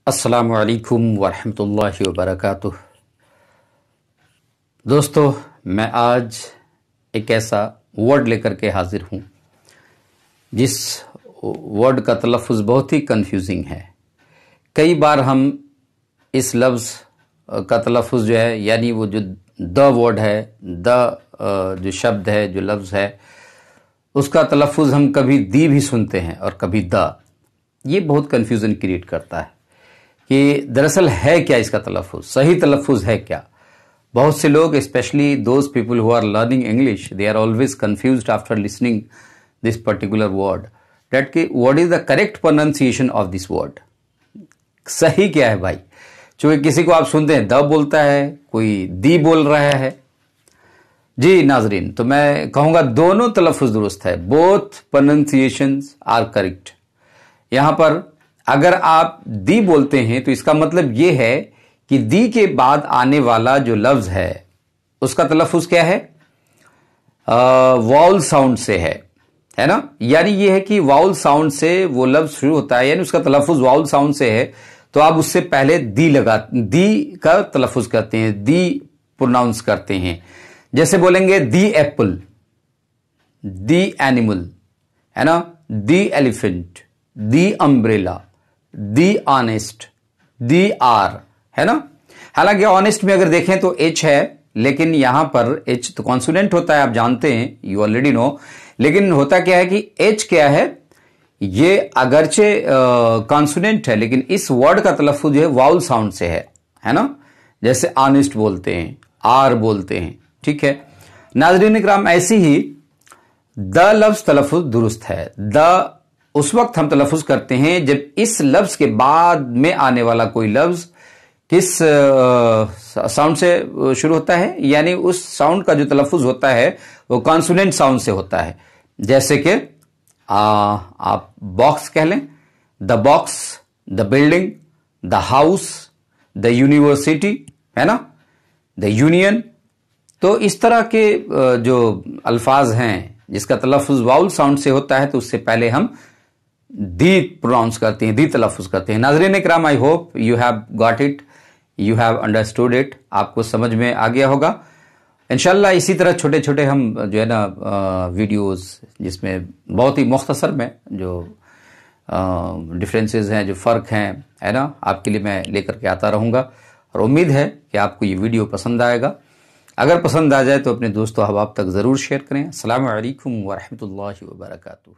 अस्सलामु अलैकुम वरहमतुल्लाहि वबरकातुह। दोस्तों, मैं आज एक ऐसा वर्ड लेकर के हाजिर हूँ जिस वर्ड का तलफ़ुज़ बहुत ही कंफ्यूजिंग है। कई बार हम इस लफ्ज़ का तलफ़ुज़ जो है, यानी वो जो द वर्ड है, द जो शब्द है, जो लफ्ज़ है, उसका तलफ़ुज़ हम कभी दी भी सुनते हैं और कभी द। ये बहुत कन्फ्यूज़न क्रिएट करता है कि दरअसल है क्या इसका तलफ़ुज़, सही तलफ़ुज़ है क्या। बहुत से लोग, specially those people who are learning English, they are always confused after listening this particular word, that कि what is the correct pronunciation of this word. सही क्या है भाई? चूंकि किसी को आप सुनते हैं द बोलता है, कोई दी बोल रहा है। जी नाजरीन, तो मैं कहूंगा दोनों तलफ़ुज़ दुरुस्त है, बोथ प्रोनाउंसिएशंस आर करेक्ट। यहां पर अगर आप दी बोलते हैं तो इसका मतलब यह है कि दी के बाद आने वाला जो लफ्ज है उसका तलफ़ुज़ क्या है? वाउल साउंड से है ना। यानी यह है कि वाउल साउंड से वो लफ्ज शुरू होता है, यानी उसका तलफ़ुज़ वाउल साउंड से है, तो आप उससे पहले दी का तलफ़ुज़ करते हैं, दी प्रोनाउंस करते हैं। जैसे बोलेंगे दी एप्पल, दी एनिमल, है ना, the elephant, the umbrella, the honest, the R, है ना। हालांकि ऑनेस्ट में अगर देखें तो एच है, लेकिन यहां पर एच तो कॉन्सोनेंट होता है, आप जानते हैं, यू ऑलरेडी नो। लेकिन होता क्या है कि एच क्या है, ये अगरचे कॉन्सोनेंट है, लेकिन इस वर्ड का तलफ़ुज़ जो है वाउल साउंड से है ना। जैसे ऑनेस्ट बोलते हैं, आर बोलते हैं, ठीक है नाज़रीन इकराम। ऐसी ही द लफ्ज़ तलफ़ुज़ दुरुस्त है। द उस वक्त हम तलफ़ुज़ करते हैं जब इस लफ्ज़ के बाद में आने वाला कोई लफ्ज़ किस साउंड से शुरू होता है, यानी उस साउंड का जो तलफ़ुज़ होता है वो कॉन्सोनेंट साउंड से होता है। जैसे कि आप बॉक्स कह लें, the box, the building, the house, the university, है ना, द यूनियन। तो इस तरह के जो अल्फाज हैं जिसका तलफ़ुज़ वाउल साउंड से होता है, तो उससे पहले हम दी प्रोनाउंस करते हैं, दी तलफ़ुज़ करते हैं। नाज़रीन इकराम, I hope you have got it, you have understood it, आपको समझ में आ गया होगा इंशाल्लाह। इसी तरह छोटे छोटे हम जो है ना वीडियोस, जिसमें बहुत ही मुख्तसर में जो डिफरेंसेस हैं, जो फ़र्क हैं, है ना, आपके लिए मैं लेकर के आता रहूँगा। और उम्मीद है कि आपको ये वीडियो पसंद आएगा। अगर पसंद आ जाए तो अपने दोस्तों अहबाब तक ज़रूर शेयर करें। अस्सलामु अलैकुम वरहमतुल्लाहि वबरकातुहू।